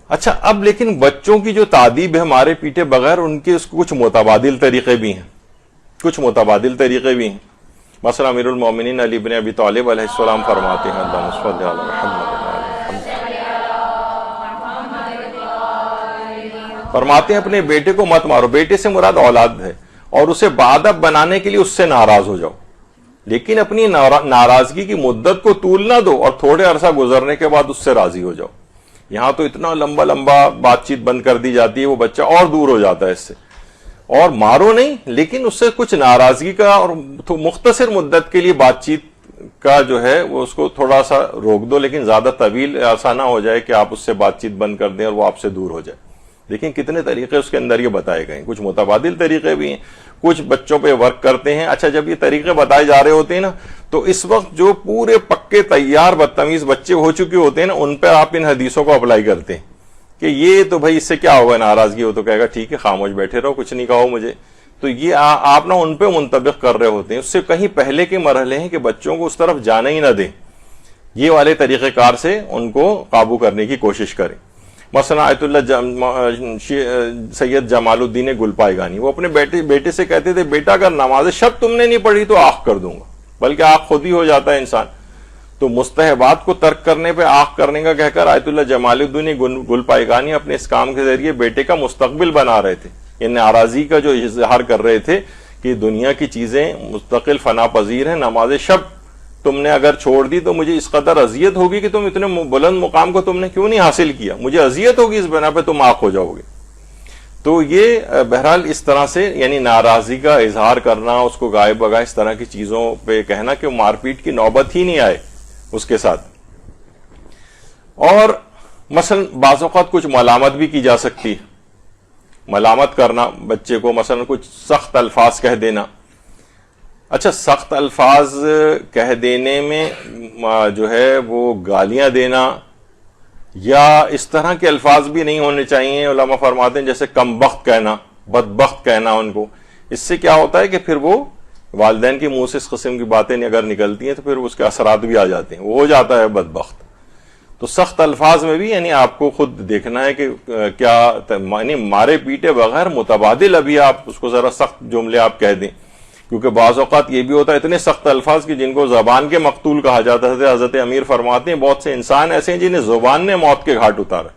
اچھا اب لیکن بچوں کی جو تعدیب ہے ہمارے پیٹے بغیر، ان کے اس کو کچھ متبادل طریقے بھی ہیں، کچھ متبادل طریقے بھی ہیں. مثلا امیر المومنین علی بن ابی طالب علیہ السلام فرماتے ہیں اللہم صل علی محمد، فرماتے ہیں اپنے بیٹے کو مت مارو. بیٹے سے مراد اولاد ہے، اور اسے باادب بنانے کے لیے اس سے ناراض ہو جاؤ، لیکن اپنی ناراضگی کی مدت کو طول نہ دو اور تھوڑے عرصہ گزرنے کے بعد اس سے راضی ہو جاؤ. یہاں تو اتنا لمبا لمبا بات چیت بند کر دی جاتی ہے، وہ بچہ اور دور ہو جاتا ہے اس سے. اور مارو نہیں، لیکن اس سے کچھ ناراضگی کا اور مختصر مدت کے لیے بات چیت کا جو ہے وہ اس کو تھوڑا سا روک دو، لیکن زیادہ طویل ایسا نہ ہو جائے کہ آپ اس سے بات چیت بند کر دیں اور وہ آپ سے دور ہو جائے. لیکن کتنے طریقے اس کے اندر یہ بتائے گئے ہیں. کچھ متبادل طریقے بھی ہیں، کچھ بچوں پہ ورک کرتے ہیں. اچھا جب یہ طریقے بتائے جا رہے ہوتے ہیں نا، تو اس وقت جو پورے پکے تیار بدتمیز بچے ہو چکے ہوتے ہیں نا، ان پہ آپ ان حدیثوں کو اپلائی کرتے ہیں کہ یہ تو بھائی اس سے کیا ہوگا ناراضگی ہو تو کہے گا ٹھیک ہے خاموش بیٹھے رہو، کچھ نہیں کہو مجھے. تو یہ آپ نا ان پہ منطبق کر رہے ہوتے ہیں. اس سے کہیں پہلے کے مرحلے ہیں کہ بچوں کو اس طرف جانے ہی نہ دیں. یہ والے طریقہ کار سے ان کو قابو کرنے کی کوشش کریں. مثلا آیت اللہ سید جمال الدین گلپائگانی، وہ اپنے بیٹے سے کہتے تھے بیٹا اگر نماز شب تم نے نہیں پڑھی تو آنکھ کر دوں گا، بلکہ آنکھ خود ہی ہو جاتا ہے انسان. تو مستحبات کو ترک کرنے پہ آنکھ کرنے کا کہہ کر آیت اللہ جمال الدین گلپائگانی اپنے اس کام کے ذریعے بیٹے کا مستقبل بنا رہے تھے. یہ ناراضی کا جو اظہار کر رہے تھے کہ دنیا کی چیزیں مستقل فنا پذیر ہیں، نماز شب تم نے اگر چھوڑ دی تو مجھے اس قدر اذیت ہوگی کہ تم اتنے بلند مقام کو تم نے کیوں نہیں حاصل کیا، مجھے اذیت ہوگی اس بنا پہ تم آنکھ ہو جاؤ گے. تو یہ بہرحال اس طرح سے یعنی ناراضی کا اظہار کرنا، اس کو گائے بگائے اس طرح کی چیزوں پہ کہنا کہ مار پیٹ کی نوبت ہی نہیں آئے اس کے ساتھ. اور مثلا بعض اوقات کچھ ملامت بھی کی جا سکتی ہے. ملامت کرنا بچے کو، مثلا کچھ سخت الفاظ کہہ دینا. اچھا سخت الفاظ کہہ دینے میں جو ہے وہ گالیاں دینا یا اس طرح کے الفاظ بھی نہیں ہونے چاہیے. علماء فرماتے ہیں جیسے کم بخت کہنا، بدبخت کہنا ان کو. اس سے کیا ہوتا ہے کہ پھر وہ والدین کے منہ سے اس قسم کی باتیں اگر نکلتی ہیں تو پھر اس کے اثرات بھی آ جاتے ہیں، وہ ہو جاتا ہے بدبخت. تو سخت الفاظ میں بھی یعنی آپ کو خود دیکھنا ہے کہ کیا یعنی مارے پیٹے بغیر متبادل ابھی آپ اس کو ذرا سخت جملے آپ کہہ دیں. کیونکہ بعض اوقات یہ بھی ہوتا ہے اتنے سخت الفاظ کہ جن کو زبان کے مقتول کہا جاتا ہے. حضرت امیر فرماتے ہیں بہت سے انسان ایسے ہیں جنہیں زبان نے موت کے گھاٹ اتارا،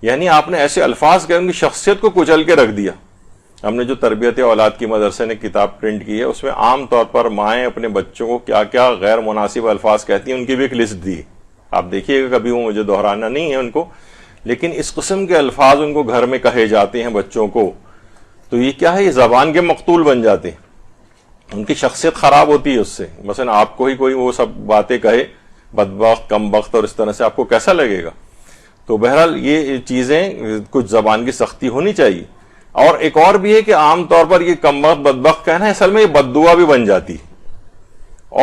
یعنی آپ نے ایسے الفاظ کہ ان کی شخصیت کو کچل کے رکھ دیا. ہم نے جو تربیت اولاد کی مدرسے نے کتاب پرنٹ کی ہے، اس میں عام طور پر مائیں اپنے بچوں کو کیا کیا غیر مناسب الفاظ کہتی ہیں ان کی بھی ایک لسٹ دی. آپ دیکھیے گا، کبھی وہ مجھے دہرانا نہیں ہے ان کو، لیکن اس قسم کے الفاظ ان کو گھر میں کہے جاتے ہیں بچوں کو. تو یہ کیا ہے، یہ زبان کے مقتول بن جاتے ہیں، ان کی شخصیت خراب ہوتی ہے اس سے. مثلا آپ کو ہی کوئی وہ سب باتیں کہے، بدبخت، کم بخت اور اس طرح سے، آپ کو کیسا لگے گا؟ تو بہرحال یہ چیزیں کچھ زبان کی سختی ہونی چاہیے. اور ایک اور بھی ہے کہ عام طور پر یہ کم بخت بدبخت کہنا اصل میں یہ بد دعا بھی بن جاتی.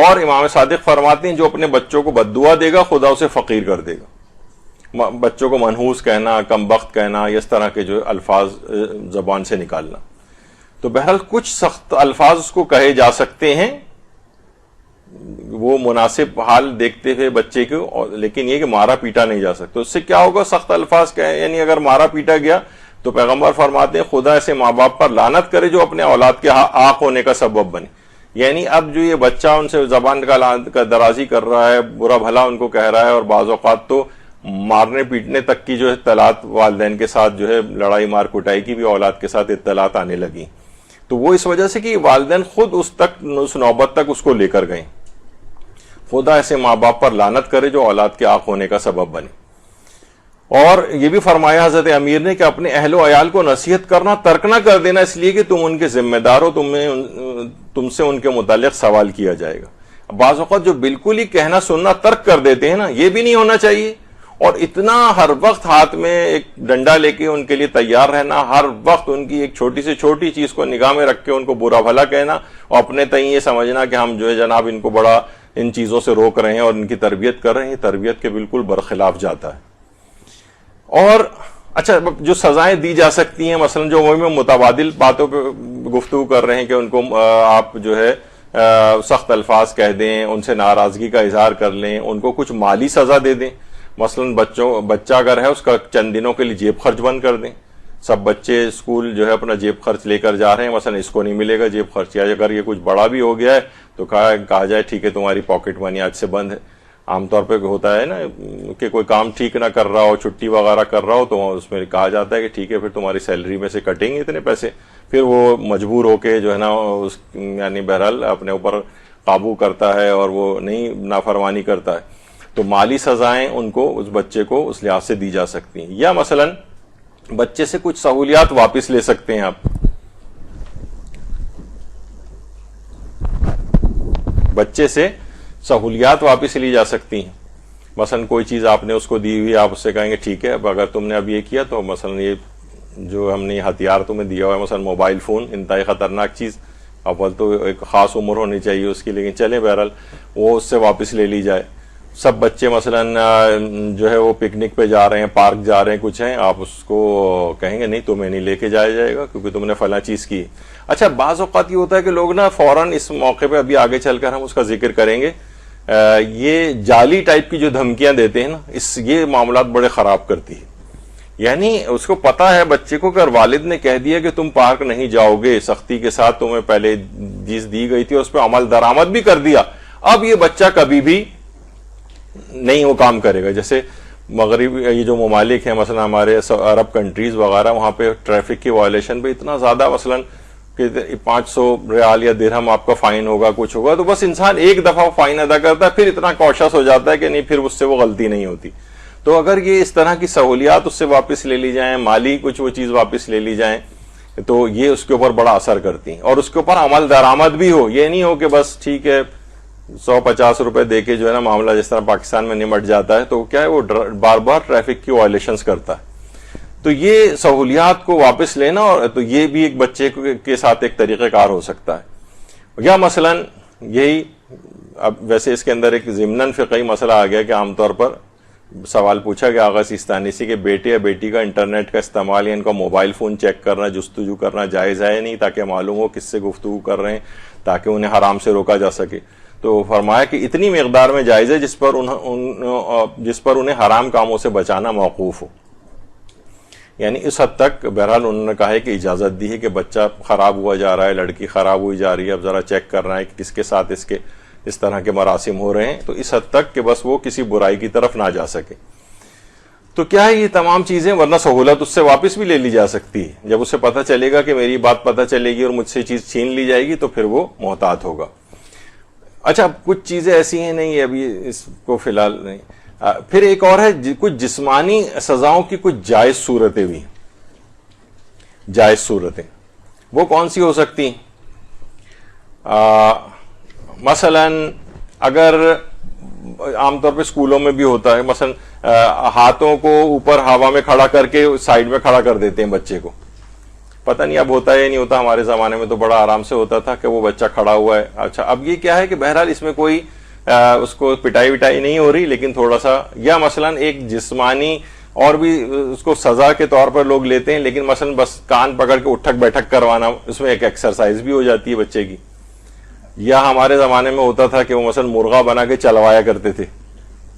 اور امام صادق فرماتے ہیں جو اپنے بچوں کو بد دعا دے گا خدا اسے فقیر کر دے گا. بچوں کو منحوس کہنا، کم بخت کہنا، اس طرح کے جو الفاظ زبان سے نکالنا. تو بہرحال کچھ سخت الفاظ اس کو کہے جا سکتے ہیں وہ مناسب حال دیکھتے ہوئے بچے کو، لیکن یہ کہ مارا پیٹا نہیں جا سکتا. اس سے کیا ہوگا، سخت الفاظ کہے یعنی اگر مارا پیٹا گیا تو پیغمبر فرماتے ہیں خدا ایسے ماں باپ پر لعنت کرے جو اپنے اولاد کے عاق ہونے کا سبب بنے. یعنی اب جو یہ بچہ ان سے زبان کا درازی کر رہا ہے، برا بھلا ان کو کہہ رہا ہے، اور بعض اوقات تو مارنے پیٹنے تک کی جو اطلاعات والدین کے ساتھ جو ہے لڑائی مار کٹائی کی بھی اولاد کے ساتھ اطلاعات آنے لگی. تو وہ اس وجہ سے کہ والدین خود اس نوبت تک اس کو لے کر گئے. خدا ایسے ماں باپ پر لعنت کرے جو اولاد کے عاق ہونے کا سبب بنے. اور یہ بھی فرمایا حضرت امیر نے کہ اپنے اہل و عیال کو نصیحت کرنا ترک نہ کر دینا اس لیے کہ تم ان کے ذمہ دار ہو، تم سے ان کے متعلق سوال کیا جائے گا. بعض اوقات جو بالکل ہی کہنا سننا ترک کر دیتے ہیں نا، یہ بھی نہیں ہونا چاہیے. اور اتنا ہر وقت ہاتھ میں ایک ڈنڈا لے کے ان کے لیے تیار رہنا، ہر وقت ان کی ایک چھوٹی سے چھوٹی چیز کو نگاہ میں رکھ کے ان کو برا بھلا کہنا، اور اپنے تئیں یہ سمجھنا کہ ہم جو ہے جناب ان کو بڑا ان چیزوں سے روک رہے ہیں اور ان کی تربیت کر رہے ہیں، تربیت کے بالکل برخلاف جاتا ہے. اور اچھا جو سزائیں دی جا سکتی ہیں، مثلا جو وہی میں متبادل باتوں پہ گفتگو کر رہے ہیں کہ ان کو آپ جو ہے سخت الفاظ کہہ دیں، ان سے ناراضگی کا اظہار کر لیں، ان کو کچھ مالی سزا دے دیں. مثلاً بچہ اگر ہے اس کا چند دنوں کے لیے جیب خرچ بند کر دیں. سب بچے اسکول جو ہے اپنا جیب خرچ لے کر جا رہے ہیں, مثلا اس کو نہیں ملے گا جیب خرچ, یا اگر یہ کچھ بڑا بھی ہو گیا ہے تو کہا جائے ٹھیک ہے تمہاری پاکٹ منی آج سے بند ہے. عام طور پہ ہوتا ہے نا کہ کوئی کام ٹھیک نہ کر رہا ہو, چھٹی وغیرہ کر رہا ہو, تو اس میں کہا جاتا ہے کہ ٹھیک ہے پھر تمہاری سیلری میں سے کٹیں گے اتنے پیسے. پھر وہ مجبور ہو کے جو ہے نا یعنی بہرحال اپنے اوپر قابو کرتا ہے اور وہ نہیں نافرمانی کرتا ہے. تو مالی سزائیں ان کو, اس بچے کو اس لحاظ سے دی جا سکتی ہیں. یا مثلاً بچے سے کچھ سہولیات واپس لے سکتے ہیں آپ. بچے سے سہولیات واپس لی جا سکتی ہیں. مثلا کوئی چیز آپ نے اس کو دی ہوئی, آپ اس سے کہیں گے ٹھیک ہے اب اگر تم نے اب یہ کیا تو مثلا یہ جو ہم نے ہتھیار تمہیں دیا ہوا ہے, مثلا موبائل فون, انتہائی خطرناک چیز, اول تو ایک خاص عمر ہونی چاہیے اس کی, لیکن چلیں بہرحال وہ اس سے واپس لے لی جائے. سب بچے مثلا جو ہے وہ پکنک پہ جا رہے ہیں, پارک جا رہے ہیں, کچھ ہیں, آپ اس کو کہیں گے نہیں تمہیں نہیں لے کے جایا جائے گا کیونکہ تم نے فلاں چیز کی. اچھا بعض اوقات یہ ہوتا ہے کہ لوگ نا فوراً اس موقع پہ, ابھی آگے چل کر ہم اس کا ذکر کریں گے, یہ جعلی ٹائپ کی جو دھمکیاں دیتے ہیں نا, یہ معاملات بڑے خراب کرتی ہے. یعنی اس کو پتا ہے بچے کو کہ والد نے کہہ دیا کہ تم پارک نہیں جاؤ گے, سختی کے ساتھ تمہیں پہلے چیز دی گئی تھی, اس پہ عمل درآمد بھی کر دیا, اب یہ بچہ کبھی بھی نہیں وہ کام کرے گا. جیسے مغرب یہ جو ممالک ہیں مثلا ہمارے عرب کنٹریز وغیرہ, وہاں پہ ٹریفک کی وائلیشن پہ اتنا زیادہ مثلا کہ 500 ریال یا درہم آپ کا فائن ہوگا, کچھ ہوگا, تو بس انسان ایک دفعہ فائن ادا کرتا ہے, پھر اتنا کوشش ہو جاتا ہے کہ نہیں پھر اس سے وہ غلطی نہیں ہوتی. تو اگر یہ اس طرح کی سہولیات اس سے واپس لے لی جائیں, مالی کچھ وہ چیز واپس لے لی جائیں, تو یہ اس کے اوپر بڑا اثر کرتی ہیں. اور اس کے اوپر عمل درآمد بھی ہو, یہ نہیں ہو کہ بس ٹھیک ہے 150 روپے دے کے جو ہے نا معاملہ جس طرح پاکستان میں نمٹ جاتا ہے, تو کیا ہے وہ بار بار ٹریفک کی وائلیشنز کرتا ہے. تو یہ سہولیات کو واپس لینا, اور تو یہ بھی ایک بچے کے ساتھ ایک طریقہ کار ہو سکتا ہے. یا مثلا یہی, اب ویسے اس کے اندر ایک ضمناً فقہی مسئلہ آ گیا کہ عام طور پر سوال پوچھا کہ آغا سیستانی سے کہ بیٹے یا بیٹی کا انٹرنیٹ کا استعمال یا ان کا موبائل فون چیک کرنا, جستجو کرنا جائز ہے نہیں, تاکہ معلوم ہو کس سے گفتگو کر رہے ہیں, تاکہ انہیں حرام سے روکا جا سکے. تو فرمایا کہ اتنی مقدار میں جائز ہے جس پر انہیں حرام کاموں سے بچانا موقوف ہو. یعنی اس حد تک بہرحال انہوں نے کہا ہے کہ اجازت دی ہے کہ بچہ خراب ہوا جا رہا ہے, لڑکی خراب ہوئی جا رہی ہے, اب ذرا چیک کرنا ہے کہ کس کے ساتھ اس طرح کے مراسم ہو رہے ہیں, تو اس حد تک کہ بس وہ کسی برائی کی طرف نہ جا سکے. تو کیا ہے یہ تمام چیزیں, ورنہ سہولت اس سے واپس بھی لے لی جا سکتی ہے. جب اسے پتہ چلے گا کہ میری بات پتہ چلے گی اور مجھ سے چیز چھین لی جائے گی, تو پھر وہ محتاط ہوگا. اچھا کچھ چیزیں ایسی ہیں, نہیں ابھی اس کو فی الحال نہیں. پھر ایک اور ہے, کچھ جسمانی سزاؤں کی کچھ جائز صورتیں بھی. جائز صورتیں وہ کون سی ہو سکتی ہیں؟ مثلا اگر عام طور پہ اسکولوں میں بھی ہوتا ہے, مثلا ہاتھوں کو اوپر ہوا میں کھڑا کر کے سائڈ میں کھڑا کر دیتے ہیں بچے کو. پتہ نہیں اب ہوتا ہے یا نہیں ہوتا, ہمارے زمانے میں تو بڑا آرام سے ہوتا تھا کہ وہ بچہ کھڑا ہوا ہے. اچھا اب یہ کیا ہے کہ بہرحال اس میں کوئی اس کو پٹائی وٹائی نہیں ہو رہی, لیکن تھوڑا سا, یا مثلا ایک جسمانی اور بھی اس کو سزا کے طور پر لوگ لیتے ہیں, لیکن مثلا بس کان پکڑ کے اٹھک بیٹھک کروانا, اس میں ایک ایکسرسائز بھی ہو جاتی ہے بچے کی. یا ہمارے زمانے میں ہوتا تھا کہ وہ مثلا مرغا بنا کے چلوایا کرتے تھے,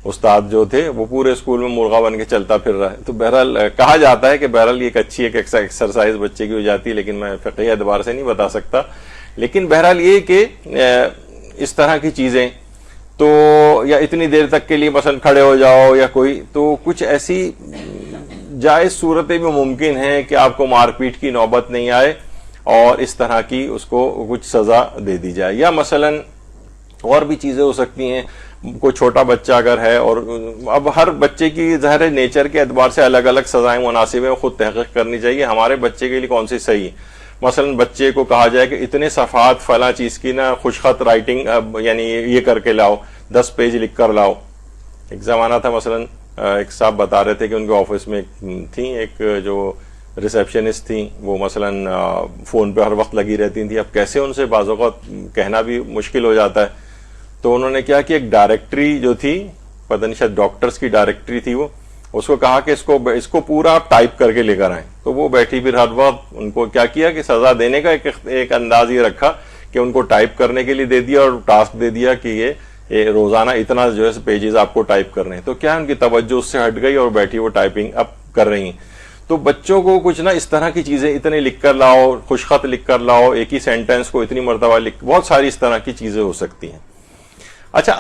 استاد جو تھے وہ پورے اسکول میں مرغا بن کے چلتا پھر رہا ہے. تو بہرحال کہا جاتا ہے کہ بہرحال یہ ایک اچھی ایک ایکسرسائز بچے کی ہو جاتی ہے, لیکن میں فقہی اعتبار سے نہیں بتا سکتا. لیکن بہرحال یہ کہ اس طرح کی چیزیں, تو یا اتنی دیر تک کے لیے مثلا کھڑے ہو جاؤ یا کوئی, تو کچھ ایسی جائز صورتیں بھی ممکن ہیں کہ آپ کو مار پیٹ کی نوبت نہیں آئے اور اس طرح کی اس کو کچھ سزا دے دی جائے. یا مثلا اور بھی چیزیں ہو سکتی ہیں, کوئی چھوٹا بچہ اگر ہے, اور اب ہر بچے کی ظاہر نیچر کے اعتبار سے الگ الگ سزائیں مناسب ہیں, خود تحقیق کرنی چاہیے ہمارے بچے کے لیے کون سی صحیح. مثلا بچے کو کہا جائے کہ اتنے صفحات فلاں چیز کی نا خوش خط رائٹنگ یعنی یہ کر کے لاؤ, 10 پیج لکھ کر لاؤ. ایک زمانہ تھا مثلا ایک صاحب بتا رہے تھے کہ ان کے آفس میں تھیں ایک جو ریسیپشنسٹ تھیں, وہ مثلا فون پہ ہر وقت لگی رہتی تھیں. اب کیسے ان سے بعض اوقات کہنا بھی مشکل ہو جاتا ہے. تو انہوں نے کیا کہ ایک ڈائریکٹری جو تھی, پتہ نہیں شاید ڈاکٹرز کی ڈائریکٹری تھی, وہ اس کو کہا کہ اس کو پورا آپ ٹائپ کر کے لے کر آئیں. تو وہ بیٹھی پھر ہر وقت ان کو کیا کیا کہ سزا دینے کا ایک انداز یہ رکھا کہ ان کو ٹائپ کرنے کے لیے دے دیا اور ٹاسک دے دیا کہ یہ روزانہ اتنا جو ہے پیجز آپ کو ٹائپ کر رہے ہیں، تو کیا ان کی توجہ اس سے ہٹ گئی اور بیٹھی وہ ٹائپنگ اب کر رہی ہیں. تو بچوں کو کچھ نہ اس طرح کی چیزیں اتنے لکھ کر لاؤ، خوش خط لکھ کر لاؤ، ایک ہی سینٹینس کو اتنی مرتبہ بہت ساری اس طرح کی چیزیں ہو سکتی ہیں. اچھا